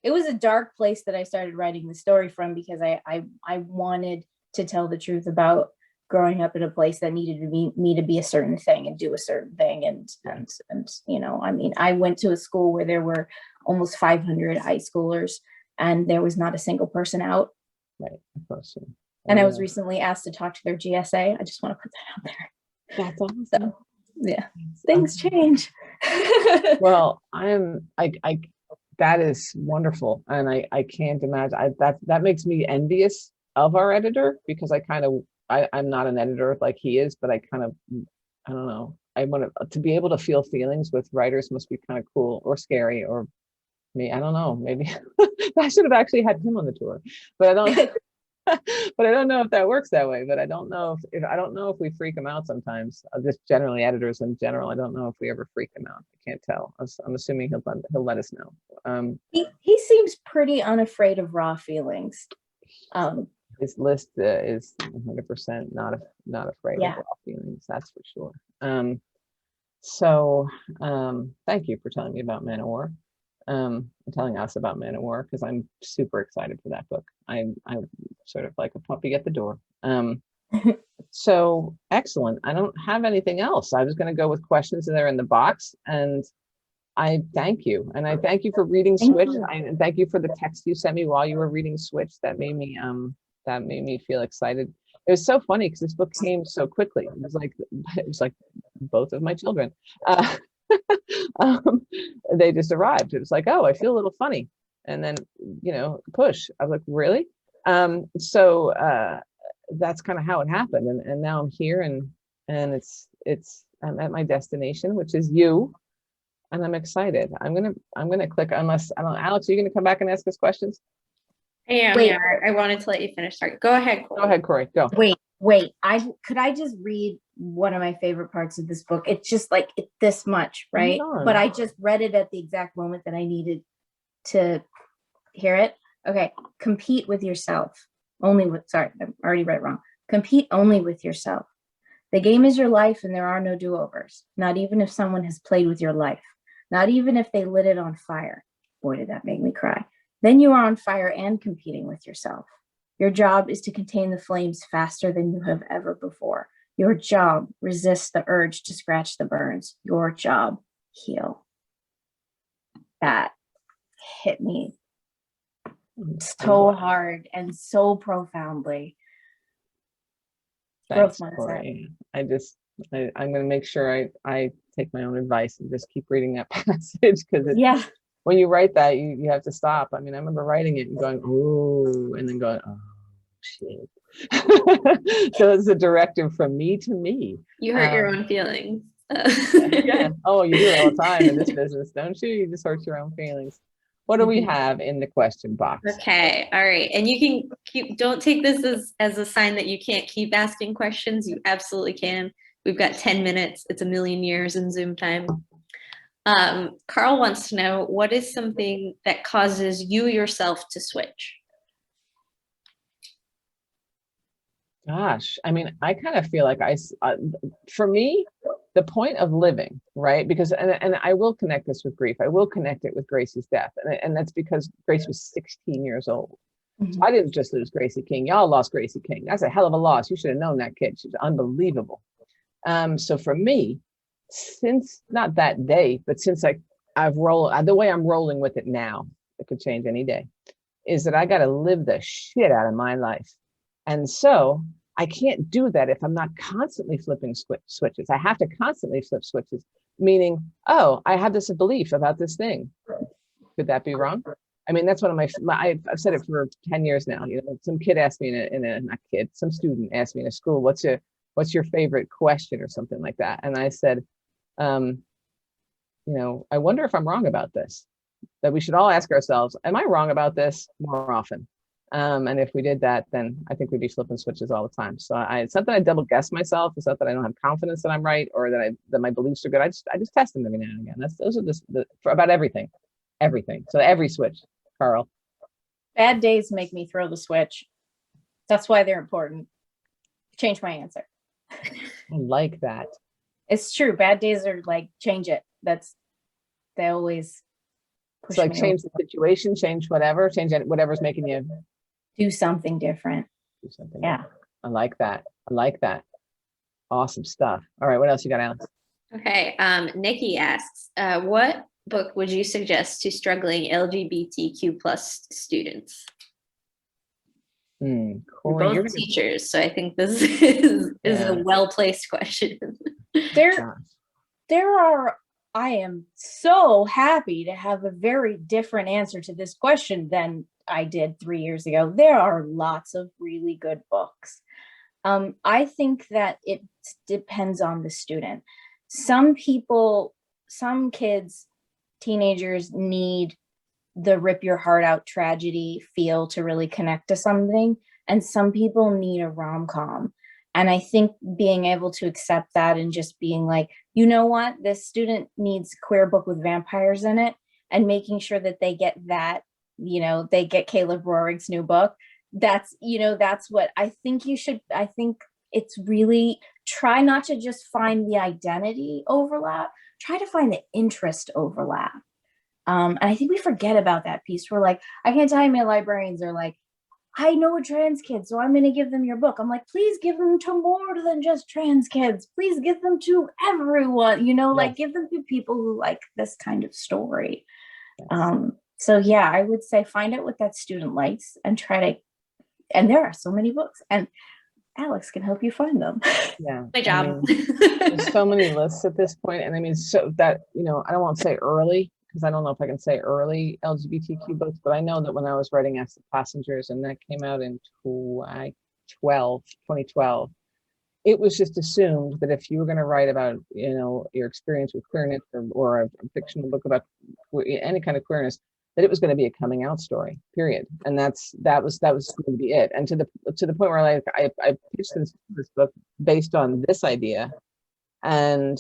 it was a dark place that I started writing the story from, because I wanted to tell the truth about growing up in a place that needed me to be a certain thing and do a certain thing. And you know, I mean, I went to a school where there were almost 500 high schoolers and there was not a single person out. Right, of course. And I was recently asked to talk to their GSA. I just want to put that out there. That's awesome. So, yeah, things change. Well, I that is wonderful, and I can't imagine. That makes me envious of our editor, because I'm not an editor like he is, but I don't know. I want to be able to feel feelings with writers must be kind of cool or scary, or me. I don't know. Maybe I should have actually had him on the tour, but I don't. But I don't know if that works that way. But I don't know if we freak him out sometimes. Just generally editors in general. I don't know if we ever freak him out. I can't tell. I'm assuming he'll let us know. He seems pretty unafraid of raw feelings. His list is 100% not afraid of raw feelings. That's for sure. So thank you for telling me about Man of War. And telling us about Man of War, because I'm super excited for that book. I'm sort of like a puppy at the door. So excellent. I don't have anything else. I was going to go with questions that are in the box, and I thank you. And I thank you for reading Switch. And thank you for the text you sent me while you were reading Switch. That made me feel excited. It was so funny because this book came so quickly. It was like both of my children. They just arrived. It was like, oh, I feel a little funny, and then push. I was like, really? So that's kind of how it happened, and now I'm here, and I'm at my destination, which is you, and I'm excited. I'm gonna click. Unless I don't, Alex, are you gonna come back and ask us questions? Wait, I wanted to let you finish. Sorry. Go ahead, Cory. Go ahead, Cory. Go. Wait. I just read one of my favorite parts of this book. It's just like this much, right? But I just read it at the exact moment that I needed to hear it. Okay. Compete with yourself. Sorry, I already read it wrong. Compete only with yourself. The game is your life, and there are no do-overs. Not even if someone has played with your life. Not even if they lit it on fire. Boy, did that make me cry. Then you are on fire and competing with yourself. Your job is to contain the flames faster than you have ever before. Your job, resist the urge to scratch the burns. Your job, heal. That hit me so hard and so profoundly. Thanks, Cory. I'm going to make sure I take my own advice and just keep reading that passage, because when you write that, you have to stop. I mean, I remember writing it and going, oh, and then going, oh, shit. So it's a directive from me to me. You hurt your own feelings. Yeah. Oh, you do it all the time in this business, don't you? You just hurt your own feelings. What do we have in the question box? Okay. All right. And you can don't take this as a sign that you can't keep asking questions. You absolutely can. We've got 10 minutes. It's a million years in Zoom time. Carl wants to know, what is something that causes you yourself to switch? Gosh, I mean, I kind of feel like for me, the point of living, right? Because, and I will connect this with grief. I will connect it with Gracie's death. And that's because Gracie was 16 years old. Mm-hmm. So I didn't just lose Gracie King. Y'all lost Gracie King. That's a hell of a loss. You should have known that kid. She was unbelievable. So for me, since not that day, but since I the way I'm rolling with it now, it could change any day, is that I got to live the shit out of my life. And so I can't do that if I'm not constantly flipping switches. I have to constantly flip switches, meaning, oh, I have this belief about this thing. Could that be wrong? I mean, that's one of I've said it for 10 years now. You know, some kid asked me some student asked me in a school, what's your favorite question or something like that? And I said, you know, I wonder if I'm wrong about this, that we should all ask ourselves, am I wrong about this more often? And if we did that, then I think we'd be flipping switches all the time. So it's not that I double guess myself. It's not that I don't have confidence that I'm right or that my beliefs are good. I just test them every now and again. Those are for about everything. So every switch, Carl. Bad days make me throw the switch. That's why they're important. Change my answer. I like that. It's true. Bad days are like, change it. They always push It's like me change over. the situation, change whatever's making you Do something different. do something. Yeah. I like that. Awesome stuff. All right. What else you got, Alex? Okay. Nikki asks, what book would you suggest to struggling LGBTQ plus students? Corey, We're both teachers, so I think this is a well-placed question. I am so happy to have a very different answer to this question than I did 3 years ago. There are lots of really good books. I think that it depends on the student. Some kids, teenagers need the rip your heart out tragedy feel to really connect to something. And some people need a rom-com. And I think being able to accept that and just being like, you know what, this student needs a queer book with vampires in it, and making sure that they get that, you know, they get Caleb Roerig's new book. That's what I think you should. I think it's really try not to just find the identity overlap, try to find the interest overlap. And I think we forget about that piece. We're like, I can't tell you, my librarians are like, I know a trans kid, so I'm going to give them your book. I'm like, please give them to more than just trans kids. Please give them to everyone, like give them to people who like this kind of story. So yeah, I would say find out what that student likes and and there are so many books, and Alex can help you find them. Yeah. My job. There's so many lists at this point. And I mean, so that, I don't want to say early, because I don't know if I can say early LGBTQ books, but I know that when I was writing Ask the Passengers, and that came out in 2012, it was just assumed that if you were going to write about, your experience with queerness or a fictional book about any kind of queerness, that it was going to be a coming out story, period. And that was going to be it. And to the point where I pitched this book based on this idea, and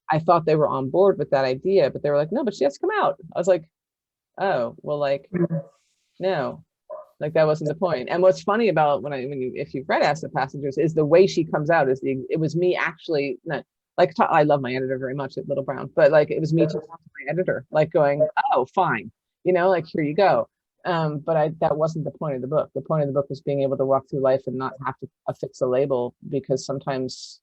I thought they were on board with that idea, but they were like, no, but she has to come out. I was like, oh, well, no, that wasn't the point. And what's funny about if you've read Ask the Passengers, is the way she comes out it was me actually, I love my editor very much at Little Brown, but it was me talking to my editor, going, oh, fine, here you go. But that wasn't the point of the book. The point of the book was being able to walk through life and not have to affix a label, because sometimes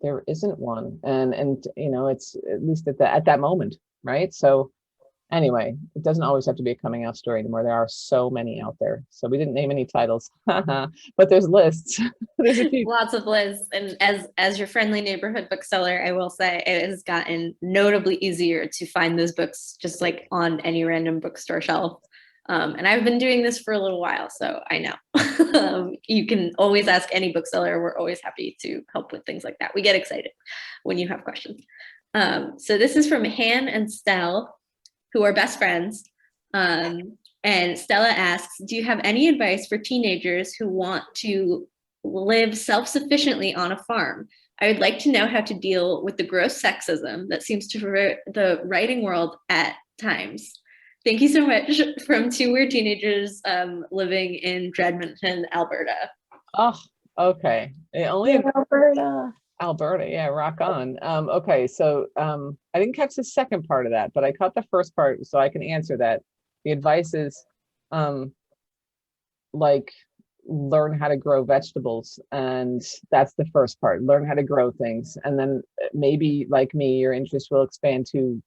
there isn't one, and it's at least at that moment, right? So anyway, it doesn't always have to be a coming out story anymore. There are so many out there. So we didn't name any titles, but there's lists. There's a few. Lots of lists. And as your friendly neighborhood bookseller, I will say it has gotten notably easier to find those books just like on any random bookstore shelf. And I've been doing this for a little while, so I know. You can always ask any bookseller. We're always happy to help with things like that. We get excited when you have questions. So this is from Han and Stell, who are best friends. And Stella asks, do you have any advice for teenagers who want to live self-sufficiently on a farm? I would like to know how to deal with the gross sexism that seems to pervert the writing world at times. Thank you so much, from two weird teenagers living in Edmonton, Alberta. Oh, okay. Alberta, yeah, rock on. Okay, so I didn't catch the second part of that, but I caught the first part, so I can answer that. The advice is learn how to grow vegetables, and that's the first part. Learn how to grow things, and then maybe, like me, your interest will expand to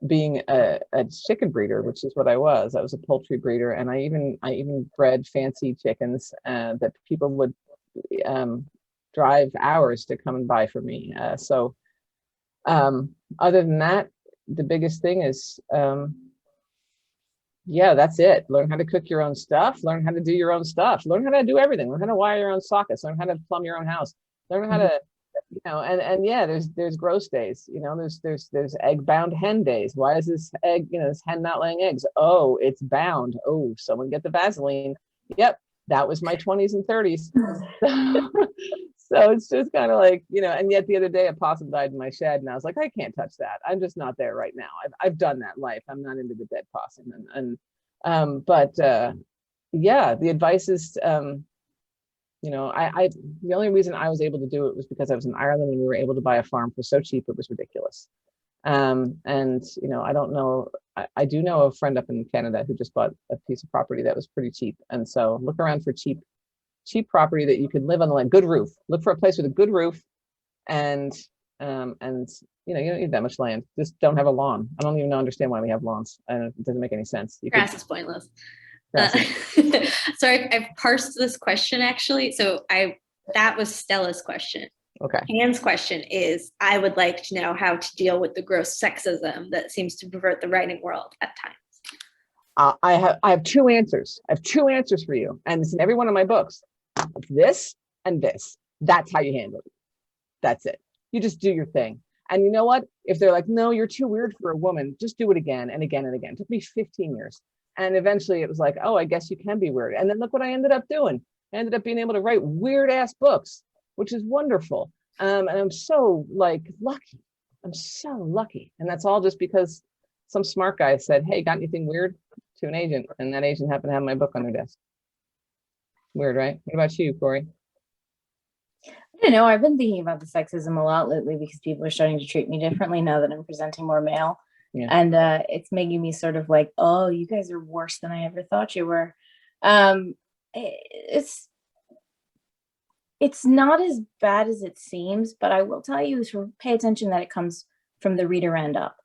being a chicken breeder, which is what I was. I was a poultry breeder, and I even bred fancy chickens that people would drive hours to come and buy for me. So other than that, the biggest thing is yeah, that's it. Learn how to cook your own stuff, learn how to do your own stuff, learn how to do everything, learn how to wire your own sockets, learn how to plumb your own house, learn how to, you know, and yeah, there's gross days, you know, there's egg bound hen days. Why is this egg, you know, this hen not laying eggs? Oh, it's bound. Oh, someone get the Vaseline. Yep, that was my 20s and 30s. So it's just kind of like, you know, and yet the other day a possum died in my shed and I was like, I can't touch that. I'm just not there right now. I've done that life. I'm not into the dead possum. But yeah, the advice is, you know, the only reason I was able to do it was because I was in Ireland and we were able to buy a farm for so cheap, it was ridiculous. And, you know, I don't know, I do know a friend up in Canada who just bought a piece of property that was pretty cheap. And so look around for cheap property that you can live on, like good roof. Look for a place with a good roof, and you know, you don't need that much land. Just don't have a lawn. I don't even understand why we have lawns. It doesn't make any sense. Grass is pointless. Grass is So I've parsed this question actually. So that was Stella's question. okay. Anne's question is, I would like to know how to deal with the gross sexism that seems to pervert the writing world at times. I have two answers. I have two answers for you, and it's in every one of my books. This and this. That's how you handle it. That's it. You just do your thing. And you know what? If they're like, no, you're too weird for a woman, just do it again and again and again. It took me 15 years. And eventually it was like, oh, I guess you can be weird. And then look what I ended up doing. I ended up being able to write weird ass books, which is wonderful. And I'm so like lucky. I'm so lucky. And that's all just because some smart guy said, hey, got anything weird? To an agent. And that agent happened to have my book on their desk. Weird, right? What about you, Cory? I don't know. I've been thinking about the sexism a lot lately because people are starting to treat me differently now that I'm presenting more male. Yeah. And it's making me sort of like, oh, you guys are worse than I ever thought you were. It's not as bad as it seems, but I will tell you to pay attention that it comes from the reader end up,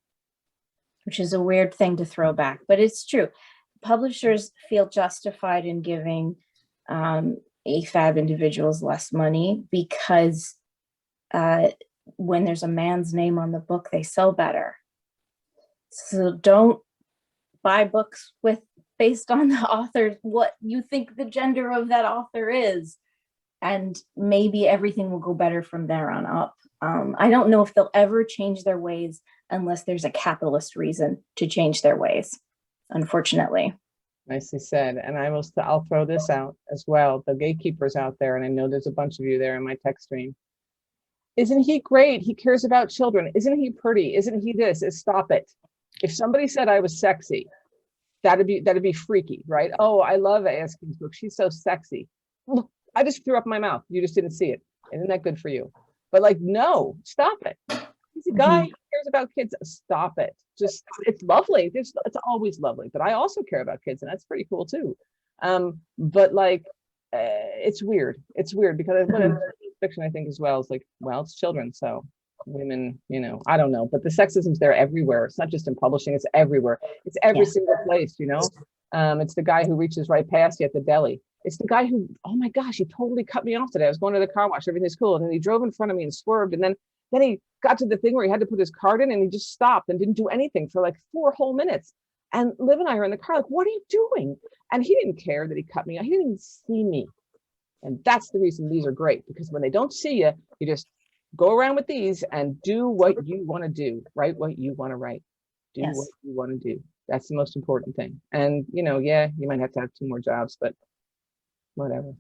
which is a weird thing to throw back, but it's true. Publishers feel justified in giving AFAB individuals less money because when there's a man's name on the book, they sell better. So don't buy books based on the author, what you think the gender of that author is, and maybe everything will go better from there on up. I don't know if they'll ever change their ways unless there's a capitalist reason to change their ways, unfortunately. Nicely said. And I'll throw this out as well. The gatekeepers out there, and I know there's a bunch of you there in my text stream. Isn't he great? He cares about children. Isn't he pretty? Isn't he this? Stop it. If somebody said I was sexy, that'd be freaky, right? Oh, I love Askin's book. She's so sexy. Look, I just threw up my mouth. You just didn't see it. Isn't that good for you? But like, no, stop it. He's a guy who cares about kids. Stop it. Just, it's lovely. It's always lovely. But I also care about kids, and that's pretty cool too. But like, it's weird. It's weird because fiction, I think, as well, is like, well, it's children, so women, you know, I don't know. But the sexism's there everywhere. It's not just in publishing. It's everywhere. It's every single place. You know, it's the guy who reaches right past you at the deli. It's the guy who, oh my gosh, he totally cut me off today. I was going to the car wash. Everything's cool, and then he drove in front of me and swerved, and then he got to the thing where he had to put his card in, and he just stopped and didn't do anything for like 4 whole minutes. And Liv and I are in the car like, what are you doing? And he didn't care that he cut me off. He didn't even see me. And that's the reason these are great, because when they don't see you, you just go around with these and do what you want to do, write what you want to write, do what you want to do. That's the most important thing. And, you know, yeah, you might have to have 2 more jobs, but whatever.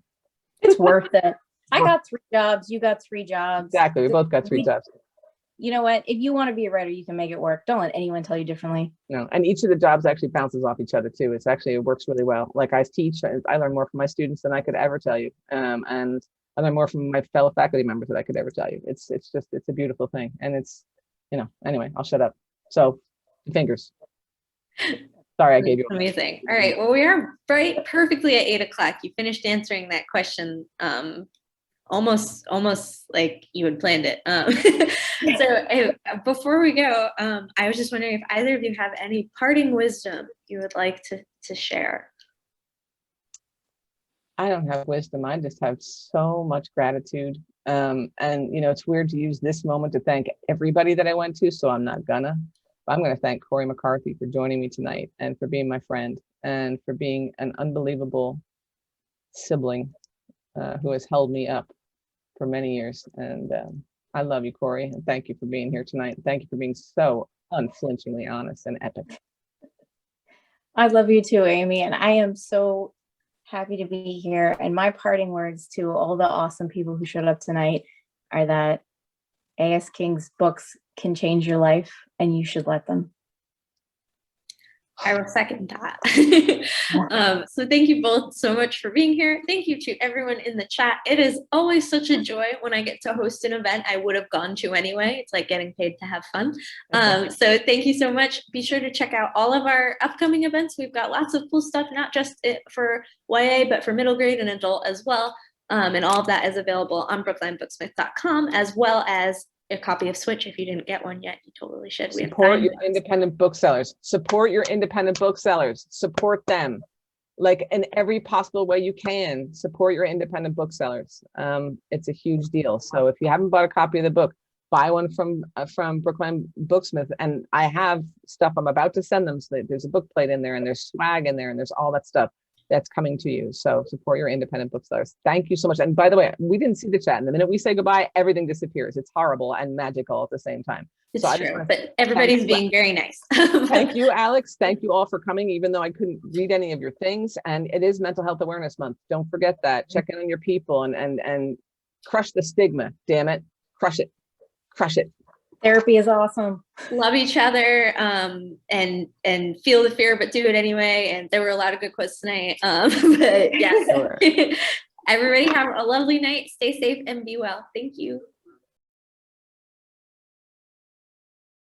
It's worth it. I got 3 jobs. You got 3 jobs. Exactly. We both got 3 jobs. You know what? If you want to be a writer, you can make it work. Don't let anyone tell you differently. No, and each of the jobs actually bounces off each other too. It works really well. Like I teach, I learn more from my students than I could ever tell you. And I learn more from my fellow faculty members than I could ever tell you. It's a beautiful thing. And it's, you know, anyway, I'll shut up. So fingers. Sorry, I gave you. Amazing. All right. Well, we are right perfectly at 8 o'clock. You finished answering that question almost like you had planned it. So before we go, I was just wondering if either of you have any parting wisdom you would like to share. I don't have wisdom. I just have so much gratitude. And it's weird to use this moment to thank everybody that I went to, so I'm not gonna. I'm gonna thank Cory McCarthy for joining me tonight and for being my friend and for being an unbelievable sibling who has held me up for many years. And I love you, Cory, and thank you for being here tonight. Thank you for being so unflinchingly honest and epic. I love you too, Amy, and I am so happy to be here. And my parting words to all the awesome people who showed up tonight are that A.S. King's books can change your life, and you should let them. I will second that. So thank you both so much for being here. Thank you to everyone in the chat. It is always such a joy when I get to host an event I would have gone to anyway. It's like getting paid to have fun. So thank you so much. Be sure to check out all of our upcoming events. We've got lots of cool stuff, not just for YA, but for middle grade and adult as well. And all of that is available on brooklinebooksmith.com, as well as a copy of Switch. If you didn't get one yet, you totally should. Support your independent booksellers. Support your independent booksellers. Support them, like in every possible way you can. Support your independent booksellers. It's a huge deal. So if you haven't bought a copy of the book, buy one from Brookline Booksmith. And I have stuff I'm about to send them. So there's a book plate in there, and there's swag in there, and there's all that stuff that's coming to you. So support your independent booksellers. Thank you so much. And by the way, we didn't see the chat. And the minute we say goodbye, everything disappears. It's horrible and magical at the same time. It's so true, but everybody's being very nice. Thank you, Alex. Thank you all for coming, even though I couldn't read any of your things. And it is Mental Health Awareness Month. Don't forget that. Check in on your people and crush the stigma. Damn it. Crush it. Crush it. Therapy is awesome. Love each other, and feel the fear, but do it anyway. And there were a lot of good quotes tonight. But yes, everybody have a lovely night. Stay safe and be well. Thank you.